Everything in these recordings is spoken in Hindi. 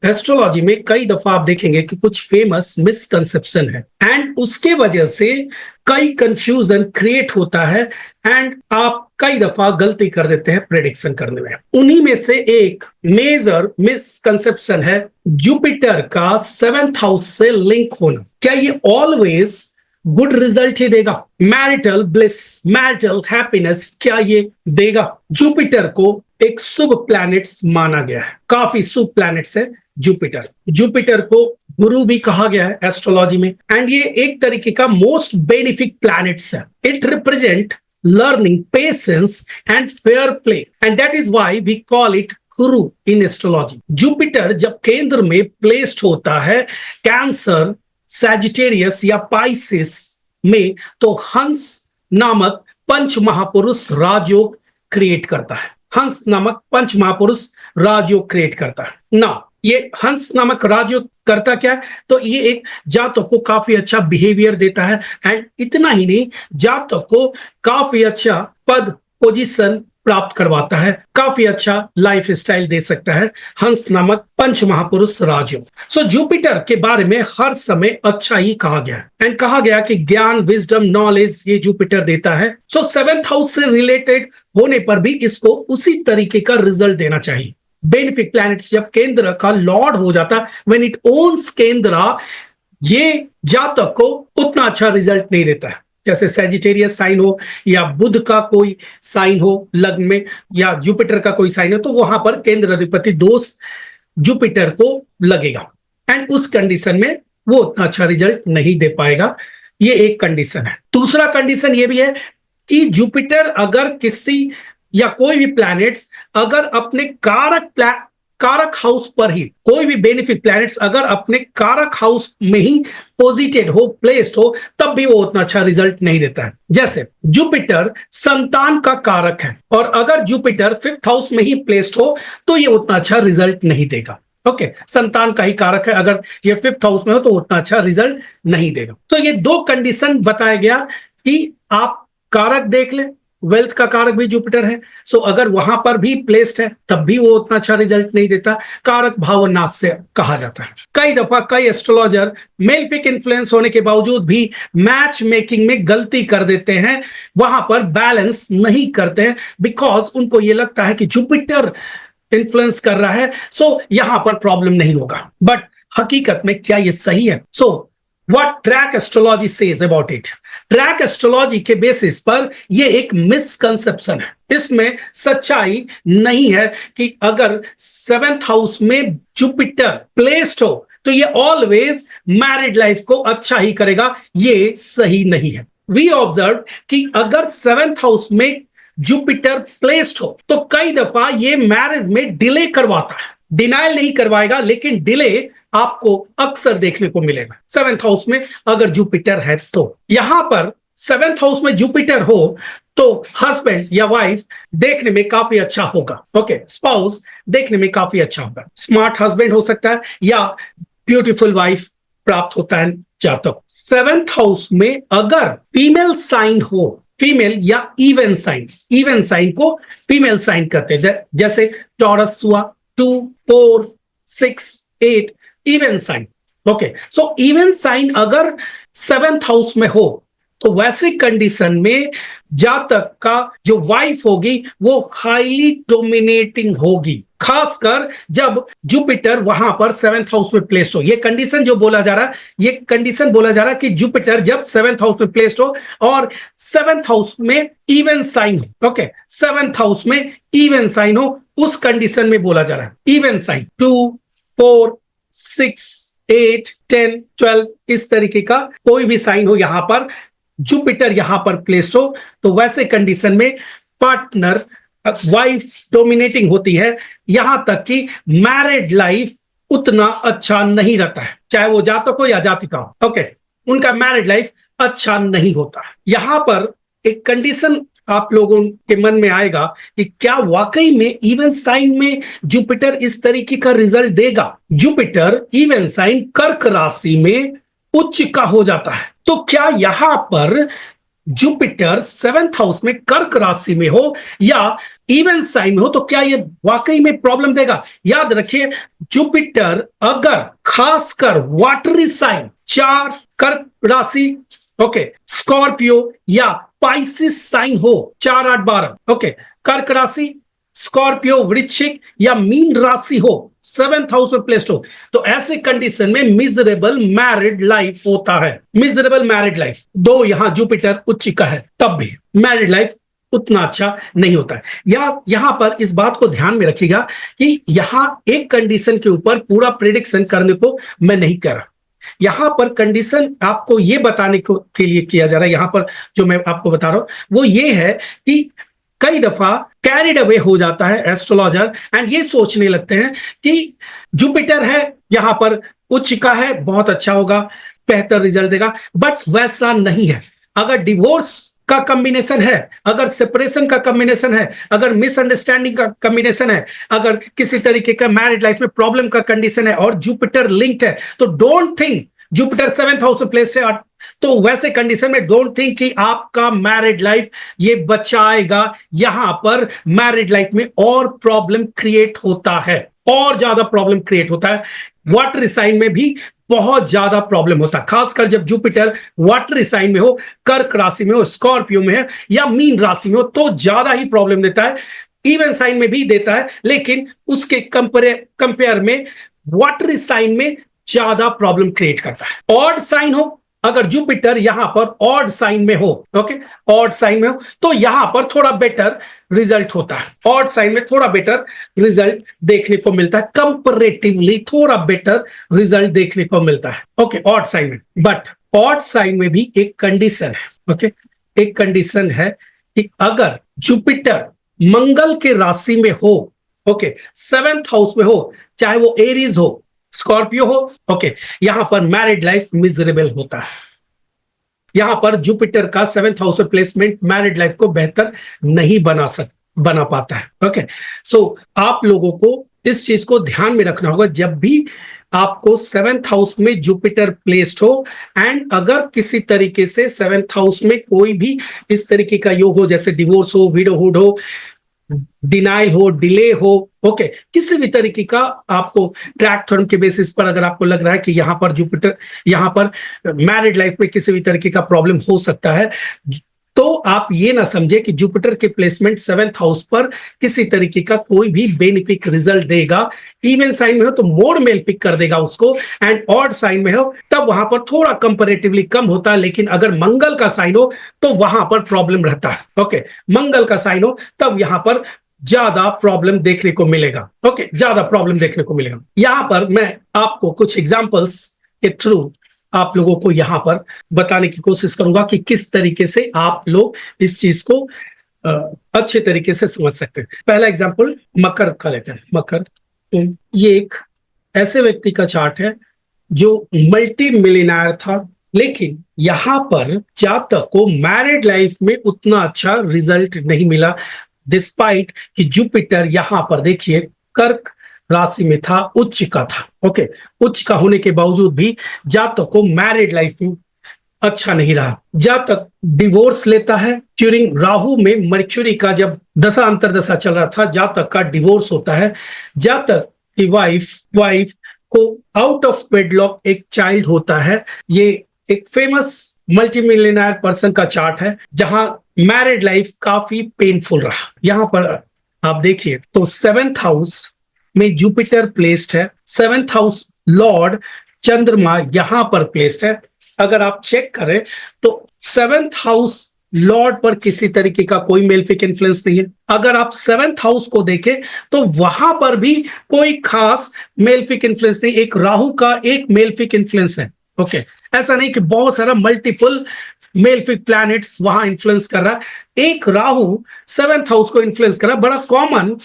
एस्ट्रोलॉजी में कई दफा आप देखेंगे कि कुछ फेमस मिसकंसेप्शन है एंड उसके वजह से कई कंफ्यूजन क्रिएट होता है एंड आप कई दफा गलती कर देते हैं प्रेडिक्शन करने में। उन्हीं में से एक मेजर मिसकंसेप्शन है जुपिटर का 7th हाउस से लिंक होना। क्या ये ऑलवेज गुड रिजल्ट ही देगा? मैरिटल ब्लिस, मैरिटल हैप्पीनेस क्या ये देगा? जुपिटर को एक शुभ प्लैनेट्स माना गया है, काफी शुभ प्लैनेट्स है जुपिटर। जुपिटर को गुरु भी कहा गया है एस्ट्रोलॉजी में एंड ये एक तरीके का मोस्ट बेनिफिक प्लैनेट्स है। It represent learning, patience and fair play and that is why we call it Guru in astrology. Jupiter जब केंद्र में प्लेस्ड होता है कैंसर, सैजिटेरियस या पाइसिस में, तो हंस नामक पंच महापुरुष राजयोग क्रिएट करता है। हंस नामक पंच महापुरुष राजयोग क्रिएट करता है ना। ये हंस नामक राजयोग करता क्या है? तो ये एक जातक को काफी अच्छा बिहेवियर देता है एंड इतना ही नहीं, जातक को काफी अच्छा पद पोजीशन प्राप्त करवाता है, काफी अच्छा लाइफ स्टाइल दे सकता है हंस नामक पंच महापुरुष राजयोग। सो जुपिटर के बारे में हर समय अच्छा ही कहा गया है एंड कहा गया कि ज्ञान, विजडम, नॉलेज ये जुपिटर देता है। सो 7th हाउस से रिलेटेड होने पर भी इसको उसी तरीके का रिजल्ट देना चाहिए। बेनिफिक प्लैनेट्स जब केंद्र का लॉर्ड हो जाता, व्हेन इट ओन्स केंद्र, ये जातक को उतना अच्छा रिजल्ट नहीं देता है। जैसे सैजिटेरियस साइन हो या बुध का कोई साइन हो लग्न में या जुपिटर का कोई साइन हो, तो वहां पर केंद्र अधिपति दोष जुपिटर को लगेगा एंड उस कंडीशन में वो उतना अच्छा रिजल्ट नहीं दे पाएगा। ये एक कंडीशन है। दूसरा कंडीशन ये भी है कि जुपिटर अगर किसी या कोई भी प्लैनेट्स अगर अपने कारक हाउस पर ही, कोई भी बेनिफिक प्लैनेट्स अगर अपने कारक हाउस में ही पोजिटेड हो, प्लेस्ड हो, तब भी वो उतना अच्छा रिजल्ट नहीं देता है। जैसे जुपिटर संतान का कारक है और अगर जुपिटर 5th हाउस में ही प्लेस्ड हो तो ये उतना अच्छा रिजल्ट नहीं देगा। ओके, संतान का ही कारक है, अगर ये 5th हाउस में हो तो उतना अच्छा रिजल्ट नहीं देगा। तो ये दो कंडीशन बताया गया कि आप कारक देख ले, वेल्थ का कारक भी जुपिटर है, सो अगर वहां पर भी प्लेस्ड है तब भी वो उतना अच्छा रिजल्ट नहीं देता। कारक भावनाश से कहा जाता है। कई दफा कई एस्ट्रोलॉजर मेलफिक इन्फ्लुएंस होने के बावजूद भी मैच मेकिंग में गलती कर देते हैं, वहां पर बैलेंस नहीं करते हैं, बिकॉज उनको ये लगता है कि जुपिटर इन्फ्लुएंस कर रहा है सो यहां पर प्रॉब्लम नहीं होगा। बट हकीकत में क्या ये सही है? सो What track astrology says about it? Track astrology के बेसिस पर यह एक मिसकंसेप्शन है। इसमें सच्चाई नहीं है कि अगर 7th हाउस में जुपिटर प्लेस्ड हो तो ये ऑलवेज मैरिड लाइफ को अच्छा ही करेगा। ये सही नहीं है। वी ऑब्जर्व कि अगर 7th हाउस में जुपिटर प्लेस्ड हो तो कई दफा ये मैरिज में डिले करवाता है। डिनाइल नहीं करवाएगा लेकिन डिले आपको अक्सर देखने को मिलेगा 7th हाउस में अगर जुपिटर है तो। यहां पर 7th हाउस में जुपिटर हो तो हस्बैंड या वाइफ देखने में काफी अच्छा होगा। ओके, स्पाउस देखने में काफी अच्छा होगा। स्मार्ट हस्बैंड हो सकता है या ब्यूटीफुल वाइफ प्राप्त होता है जातक। 7th हाउस में अगर फीमेल साइन हो, फीमेल या इवन साइन को फीमेल साइन करते हैं, जैसे टॉरस हुआ, 2, 4, 6, 8 even sign. Okay, so even sign अगर 7th हाउस में हो तो वैसे कंडीशन में जातक का जो वाइफ होगी वो हाईली डोमिनेटिंग होगी, खासकर जब जुपिटर वहां पर 7th हाउस में प्लेस्ड हो। ये कंडीशन जो बोला जा रहा है, ये कंडीशन बोला जा रहा है कि जुपिटर जब 7th हाउस में प्लेस्ड हो और 7th हाउस में इवन साइन हो। ओके, 7th हाउस में इवन साइन हो, उस कंडीशन में बोला जा रहा है इवन साइन 2, 4, 6, 8, 10, 12 इस तरीके का कोई भी साइन हो, यहां पर जुपिटर यहां पर प्लेस्ड हो तो वैसे कंडीशन में पार्टनर वाइफ डोमिनेटिंग होती है, यहां तक कि मैरिड लाइफ उतना अच्छा नहीं रहता है, चाहे वो जातक हो या जातिका हो। ओके, उनका मैरिड लाइफ अच्छा नहीं होता। यहां पर एक कंडीशन आप लोगों के मन में आएगा कि क्या वाकई में इवन साइन में जुपिटर इस तरीके का रिजल्ट देगा? जुपिटर इवन साइन कर्क राशि में उच्च का हो जाता है, तो क्या यहां पर जुपिटर 7th हाउस में कर्क राशि में हो या इवन साइन में हो तो क्या ये वाकई में प्रॉब्लम देगा? याद रखिए, जुपिटर अगर खासकर वाटरी साइन, 4 कर्क राशि, ओके, स्कॉर्पियो या पाइसिस साइन हो, 4, 8, 12, ओके, कर्क राशि, स्कॉर्पियो, वृश्चिक या मीन राशि हो, 7th हाउस में प्लेस्ड हो, तो ऐसे कंडीशन में मिजरेबल मैरिड लाइफ होता है। मिजरेबल मैरिड लाइफ, दो यहां जुपिटर उच्च का है तब भी मैरिड लाइफ उतना अच्छा नहीं होता है। यहां पर इस बात को ध्यान में रखिएगा कि यहां एक कंडीशन के ऊपर पूरा प्रेडिक्शन करने को मैं नहीं कर रहा, यहां पर कंडीशन आपको यह बताने के लिए किया जा रहा है। यहां पर जो मैं आपको बता रहा हूं वो ये है कि कई दफा कैरिड अवे हो जाता है एस्ट्रोलॉजर एंड ये सोचने लगते हैं कि जुपिटर है यहां पर उच्च का है, बहुत अच्छा होगा, बेहतर रिजल्ट देगा, बट वैसा नहीं है। अगर डिवोर्स का कॉम्बिनेशन है, अगर सेपरेशन का कॉम्बिनेशन है, अगर मिसअंडरस्टैंडिंग का कॉम्बिनेशन है, अगर किसी तरीके का मैरिड लाइफ में प्रॉब्लम का कंडीशन है और जुपिटर लिंक्ड है, तो don't think Jupiter 7th house में प्लेस है, तो वैसे कंडीशन में डोंट थिंक कि आपका मैरिड लाइफ ये बचाएगा। यहां पर मैरिड लाइफ में और प्रॉब्लम क्रिएट होता है, और ज्यादा प्रॉब्लम क्रिएट होता है। वाटर साइन में भी बहुत ज्यादा प्रॉब्लम होता है, खासकर जब जुपिटर वाटर साइन में हो, कर्क राशि में हो, स्कॉर्पियो में है या मीन राशि में हो, तो ज्यादा ही प्रॉब्लम देता है। इवन साइन में भी देता है, लेकिन उसके कंपेयर में वाटर साइन में ज्यादा प्रॉब्लम क्रिएट करता है। ऑड साइन हो, अगर जुपिटर यहां पर ऑड साइन में हो, ओके, ऑड साइन में हो, तो यहां पर थोड़ा बेटर रिजल्ट होता है। ऑड साइन में थोड़ा बेटर रिजल्ट देखने को मिलता है, कंपैरेटिवली थोड़ा बेटर रिजल्ट देखने को मिलता है, ओके, ऑड साइन में। बट ऑड साइन में भी एक कंडीशन है, ओके, एक कंडीशन है कि अगर जुपिटर मंगल के राशि में हो, ओके, 7th हाउस में हो, चाहे वो एरीज हो, स्कॉर्पियो हो, ओके, यहां पर मैरिड लाइफ मिजरेबल होता है। यहां पर जुपिटर का 7th हाउस में प्लेसमेंट मैरिड लाइफ को बेहतर नहीं बना पाता है, ओके। सो आप लोगों को इस चीज को ध्यान में रखना होगा जब भी आपको 7th हाउस में जुपिटर प्लेस्ड हो, एंड अगर किसी तरीके से 7th हाउस में कोई भी इस तरीके का योग हो, जैसे डिवोर्स हो, विडोहुड हो, डिनाइल हो, डिले हो, ओके, किसी भी तरीके का आपको ट्रैक थर्म के बेसिस पर अगर आपको लग रहा है कि यहां पर जुपिटर, यहां पर मैरिड लाइफ में किसी भी तरीके का प्रॉब्लम हो सकता है, तो आप ये ना समझे कि जुपिटर के प्लेसमेंट 7th हाउस पर किसी तरीके का कोई भी बेनिफिक रिजल्ट देगा। इवन साइन में हो तो मोड मेलफिक कर देगा उसको, एंड ऑड साइन में हो तब वहां पर थोड़ा कंपैरेटिवली कम होता है। लेकिन अगर मंगल का साइन हो तो वहां पर प्रॉब्लम रहता है, ओके, मंगल का साइन हो तब यहां पर ज्यादा प्रॉब्लम देखने को मिलेगा, ओके, ज्यादा प्रॉब्लम देखने को मिलेगा। यहां पर मैं आपको कुछ एग्जांपल्स के थ्रू आप लोगों को यहां पर बताने की कोशिश करूंगा कि किस तरीके से आप लोग इस चीज को अच्छे तरीके से समझ सकते हैं। पहला एग्जांपल मकर का लेते हैं। मकर, ये एक ऐसे व्यक्ति का चार्ट है जो मल्टी मिलियनेयर था, लेकिन यहां पर जातक को मैरिड लाइफ में उतना अच्छा रिजल्ट नहीं मिला, डिस्पाइट कि जुपिटर यहां पर देखिए कर्क राशि में था, उच्च का था, ओके, उच्च का होने के बावजूद भी जातक को मैरिड लाइफ में अच्छा नहीं रहा। जातक डिवोर्स लेता है ड्यूरिंग राहु में मर्क्यूरी का जब दशा अंतरदशा चल रहा था, जातक का डिवोर्स होता है। जातक की वाइफ को आउट ऑफ वेडलॉक एक चाइल्ड होता है। ये एक फेमस मल्टी मिलियनेयर पर्सन का चार्ट है जहां मैरिड लाइफ काफी पेनफुल रहा। यहां पर आप देखिए तो 7th हाउस में जुपिटर प्लेस्ड है, 7th हाउस लॉर्ड चंद्रमा यहां पर प्लेस्ड है। अगर आप चेक करें तो 7th हाउस लॉर्ड पर किसी तरीके का कोई मेलफिक इन्फ्लुएंस नहीं है। अगर आप 7th हाउस को देखें तो वहां पर भी कोई खास मेलफिक इन्फ्लुएंस नहीं, एक राहु का एक मेलफिक इन्फ्लुएंस है, ओके, ऐसा नहीं कि बहुत सारा मल्टीपल मेलफिक प्लैनेट्स वहां इन्फ्लुएंस कर रहा है। एक राहु 7th हाउस को इन्फ्लुएंस कर रहा है, बड़ा कॉमन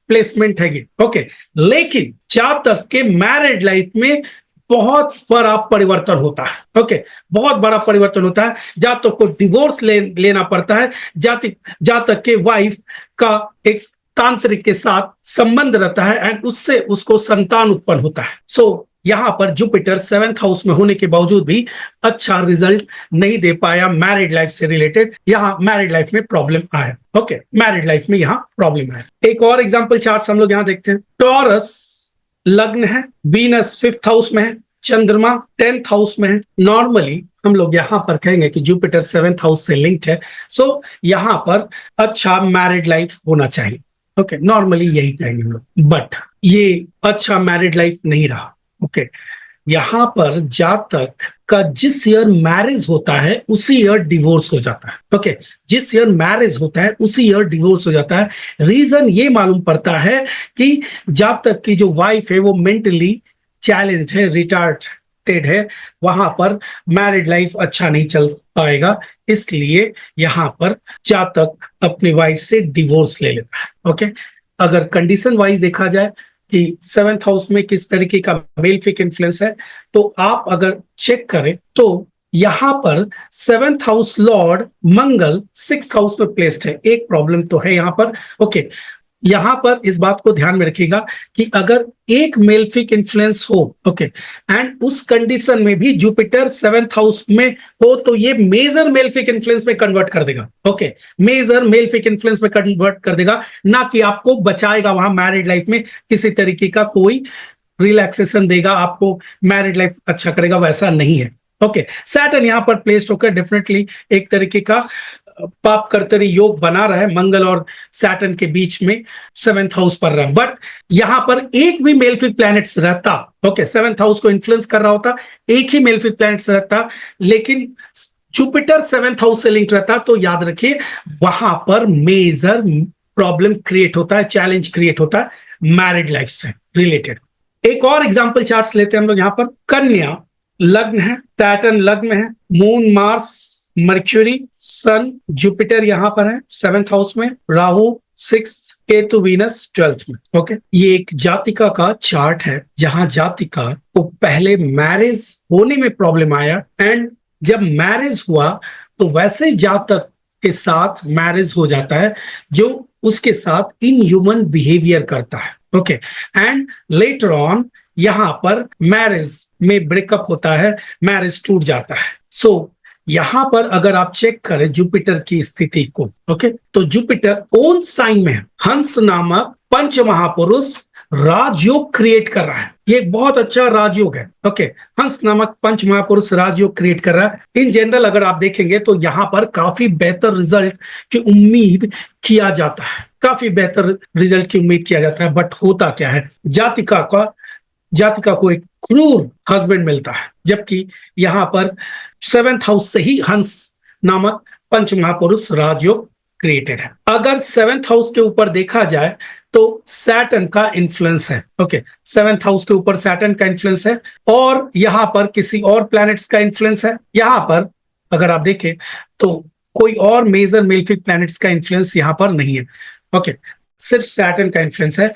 प्लेसमेंट है ये, ओके। लेकिन जातक के मैरिड लाइफ में बहुत बड़ा परिवर्तन होता है, ओके, बहुत बड़ा परिवर्तन होता है। जातक को डिवोर्स लेना पड़ता है। जातक के वाइफ का एक तांत्रिक के साथ संबंध रहता है एंड उससे उसको संतान उत्पन्न होता है। सो यहाँ पर जुपिटर 7th हाउस में होने के बावजूद भी अच्छा रिजल्ट नहीं दे पाया मैरिड लाइफ से रिलेटेड, यहाँ मैरिड लाइफ में प्रॉब्लम आया। ओके, मैरिड लाइफ में यहाँ प्रॉब्लम आया। एक और एग्जांपल चार्ट हम लोग यहाँ देखते हैं। टॉरस लग्न है, वीनस 5th हाउस में है, चंद्रमा 10th हाउस में है। नॉर्मली हम लोग यहाँ पर कहेंगे कि जुपिटर 7th हाउस से लिंक्ड है, सो यहाँ पर अच्छा मैरिड लाइफ होना चाहिए। ओके, नॉर्मली यही कहेंगे हम लोग, बट ये अच्छा मैरिड लाइफ नहीं रहा। ओके, यहाँ पर जातक का जिस ईयर मैरिज होता है उसी ईयर डिवोर्स हो जाता है। ओके, जिस ईयर मैरिज होता है उसी ईयर डिवोर्स हो जाता है। रीजन ये मालूम पड़ता है कि जातक की जो वाइफ है वो मेंटली चैलेंज्ड है, रिटार्डेड है, वहां पर मैरिड लाइफ अच्छा नहीं चल पाएगा, इसलिए यहाँ पर जातक अपनी वाइफ से डिवोर्स ले लेता है। ओके, अगर कंडीशन वाइज देखा जाए कि 7th हाउस में किस तरीके का मेलफिक इन्फ्लुएंस है, तो आप अगर चेक करें तो यहां पर 7th हाउस लॉर्ड मंगल 6th हाउस में प्लेस्ड है। एक प्रॉब्लम तो है यहाँ पर। ओके, यहां पर इस बात को ध्यान में रखिएगा कि अगर एक मेलफिक इन्फ्लुएंस हो, ओके, एंड उस कंडीशन में भी जुपिटर 7th हाउस में हो, तो ये मेजर मेलफिक इन्फ्लुएंस में कन्वर्ट कर देगा। ओके, मेजर मेलफिक इन्फ्लुएंस में कन्वर्ट कर देगा, ना कि आपको बचाएगा वहां मैरिड लाइफ में किसी तरीके का कोई रिलैक्सेशन देगा, आपको मैरिड लाइफ अच्छा करेगा, वैसा नहीं है। ओके, सैटर्न यहां पर प्लेस्ड होकर डेफिनेटली एक तरीके का पाप कर्तरी योग बना रहा है, मंगल और सैटर्न के बीच में 7th हाउस पर रहा, बट यहां पर एक भी मेलफिक प्लैनेट्स रहता, ओके, 7th हाउस को इन्फ्लुएंस कर रहा होता, एक ही मेलफिक प्लैनेट्स रहता, लेकिन जुपिटर 7th हाउस से लिंक रहता, तो याद रखिए वहां पर मेजर प्रॉब्लम क्रिएट होता है, चैलेंज क्रिएट होता है मैरिड लाइफ से रिलेटेड। एक और एग्जाम्पल चार्ट लेते हैं हम लोग यहाँ पर। कन्या लग्न है, सैटर्न लग्न है, मून मार्स मर्क्यूरी सन जुपिटर यहां पर है 7th हाउस में, राहु 6, केतु वीनस 12th में। ओके, ये एक जातिका का चार्ट है जहां जातिका को पहले मैरिज होने में प्रॉब्लम आया, एंड जब मैरिज हुआ तो वैसे जातक के साथ मैरिज हो जाता है जो उसके साथ इनह्यूमन बिहेवियर करता है। ओके, एंड लेटर ऑन यहां पर मैरिज में ब्रेकअप होता है, मैरिज टूट जाता है। सो यहां पर अगर आप चेक करें जुपिटर की स्थिति को, ओके, तो जुपिटर ओन साइन में है, हंस नामक पंच महापुरुष राजयोग क्रिएट कर रहा है। ये एक बहुत अच्छा राजयोग है। ओके, हंस नामक पंच महापुरुष राजयोग क्रिएट कर रहा है। इन जनरल अगर आप देखेंगे तो यहां पर काफी बेहतर रिजल्ट की उम्मीद किया जाता है, काफी बेहतर रिजल्ट की उम्मीद किया जाता है, बट होता क्या है, जातिका को एक क्रूर हस्बैंड मिलता है, जबकि यहां पर 7th हाउस से ही हंस नामक पंच महापुरुष राजयोग क्रिएटेड है। अगर 7th हाउस के ऊपर देखा जाए तो सैटर्न का इन्फ्लुएंस है। ओके, 7th हाउस के ऊपर सैटर्न का इन्फ्लुएंस है, और यहां पर किसी और प्लैनेट्स का इन्फ्लुएंस है। यहां पर अगर आप देखें तो कोई और मेजर मेलफिक प्लैनेट्स का इन्फ्लुएंस यहां पर नहीं है। ओके, सिर्फ सैटर्न का इन्फ्लुएंस है,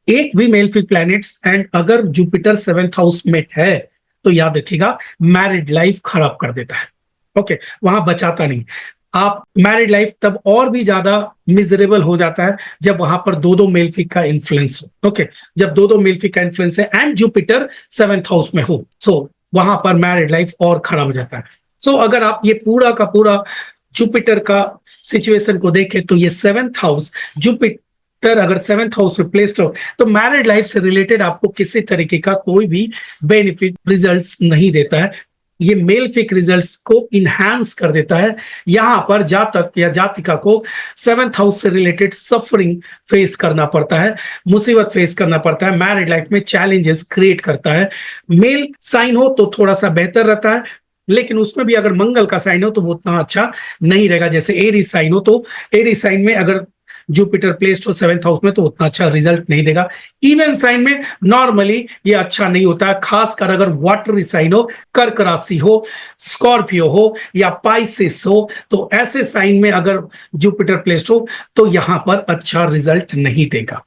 एक भी मेलफिक प्लैनेट्स, एंड अगर जुपिटर 7th हाउस में है तो याद रखिएगा मैरिड लाइफ खराब कर देता है। ओके, वहां बचाता नहीं। आप मैरिड लाइफ तब और भी ज्यादा मिजरेबल हो जाता है जब वहां पर दो मेलफिक का इन्फ्लुएंस हो। ओके, जब दो मेलफिक का इन्फ्लुएंस है एंड जुपिटर 7th हाउस में हो, सो वहां पर मैरिड लाइफ और खराब हो जाता है। सो अगर आप ये पूरा का पूरा जुपिटर का सिचुएशन को देखें तो ये 7th हाउस जुपिटर अगर 7th हाउस में प्लेस्ड हो तो मैरिड लाइफ से रिलेटेड आपको किसी तरीके का कोई भी बेनिफिट रिजल्ट्स नहीं देता है, ये मेलफिक रिजल्ट्स को इनहैंस कर देता है। यहां पर जातक या जातिका को 7th हाउस से रिलेटेड सफरिंग फेस करना पड़ता है, मुसीबत फेस करना पड़ता है, मैरिड लाइफ में चैलेंजेस क्रिएट करता है। मेल साइन हो तो थोड़ा सा बेहतर रहता है, लेकिन उसमें भी अगर मंगल का साइन हो तो वो उतना अच्छा नहीं रहेगा। जैसे एरीज साइन हो तो एरीज साइन में अगर जुपिटर प्लेस्ड हो 7th हाउस में तो उतना अच्छा रिजल्ट नहीं देगा। इवन साइन में नॉर्मली ये अच्छा नहीं होता है, खासकर अगर वाटरी साइन हो, कर्क राशि हो, स्कॉर्पियो हो या पाइसेस हो, तो ऐसे साइन में अगर जुपिटर प्लेस्ड हो तो यहां पर अच्छा रिजल्ट नहीं देगा।